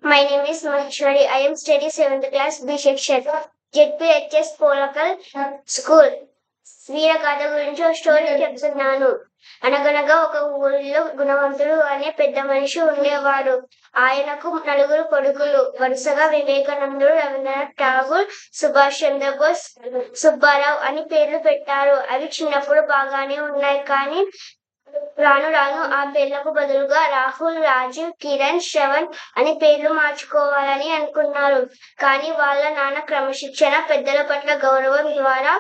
My name is Maheshwari. I am studying 7th class B section. ZPHS Polakal School. వీరగాథ గురించి ఒక story చెప్తున్నాను. అనగనగా ఒక ఊరిలో గుణవంతుడు అనే పెద్ద మనిషి ఉండేవాడు. ఆయనకు నలుగురు కొడుకులు. వరుసగా వివేకానందుడు, రవీంద్రనాథ్ ఠాగూర్, సుభాష్ చంద్రబోస్, సుబ్బారావు అని పేర్లు పెట్టారు. అవి చిన్నప్పుడు బాగానే ఉన్నాయి, కానీ రాను రాను ఆ పేర్లకు బదులుగా రాహుల్, రాజీవ్, కిరణ్, శ్రవణ్ అని పేర్లు మార్చుకోవాలని అనుకున్నారు. కానీ వాళ్ళ నాన్న క్రమశిక్షణ, పెద్దల పట్ల గౌరవం ద్వారా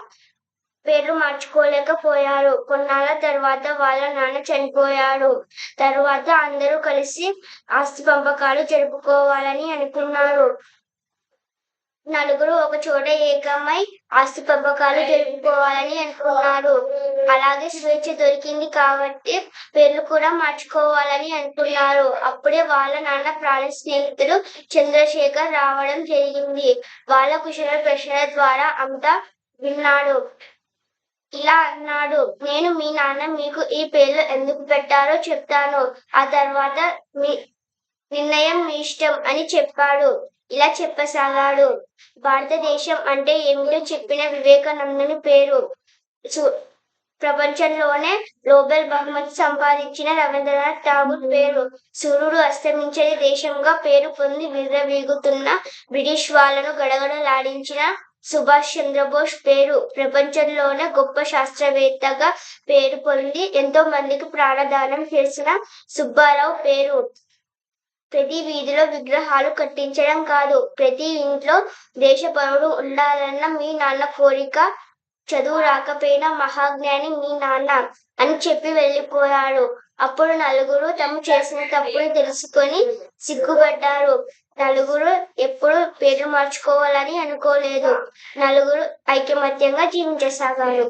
పేర్లు మార్చుకోలేకపోయారు. కొన్నాళ్ళ తర్వాత వాళ్ళ నాన్న చనిపోయాడు. తర్వాత అందరూ కలిసి ఆస్తి పంపకాలు జరుపుకోవాలని అనుకున్నారు. నలుగురు ఒక చోట ఏకమై ఆస్తి పంపకాలు జరుపుకోవాలని అనుకున్నారు. అలాగే స్వేచ్ఛ దొరికింది కాబట్టి పేర్లు కూడా మార్చుకోవాలని అనుకున్నారు. అప్పుడే వాళ్ళ నాన్న ప్రాణ స్నేహితుడు చంద్రశేఖర్ రావడం జరిగింది. వాళ్ళ కుశల ప్రశ్నల ద్వారా అంతా విన్నాడు. ఇలా అన్నాడు, నేను మీ నాన్న మీకు ఈ పేర్లు ఎందుకు పెట్టారో చెప్తాను. ఆ తర్వాత మీ నిర్ణయం మీ ఇష్టం అని చెప్పాడు. ఇలా చెప్పసాగాడు. భారతదేశం అంటే ఏమిటో చెప్పిన వివేకానందుని పేరు. ప్రపంచంలోనే నోబెల్ బహుమతి సంపాదించిన రవీంద్రనాథ్ ఠాగూర్ పేరు. సూర్యుడు అస్తమించని దేశంగా పేరు పొంది విర్రవీగుతున్న బ్రిటిష్ వాళ్ళను గడగడలాడించిన సుభాష్ చంద్రబోస్ పేరు. ప్రపంచంలోనే గొప్ప శాస్త్రవేత్తగా పేరు పొంది ఎంతో మందికి ప్రాణదానం చేసిన సుబ్బారావు పేరు. ప్రతి వీధిలో విగ్రహాలు కట్టించడం కాదు, ప్రతి ఇంట్లో దేశపరుడు ఉండాలన్న మీ నాన్న కోరిక. చదువు రాకపోయినా మహాజ్ఞాని మీ నాన్న అని చెప్పి వెళ్ళిపోయాడు. అప్పుడు నలుగురు తాము చేసిన తప్పుని తెలుసుకొని సిగ్గుపడ్డారు. నలుగురు ఎప్పుడు పేరు మార్చుకోవాలని అనుకోలేదు. నలుగురు ఐకమత్యంగా జీవించసాగారు.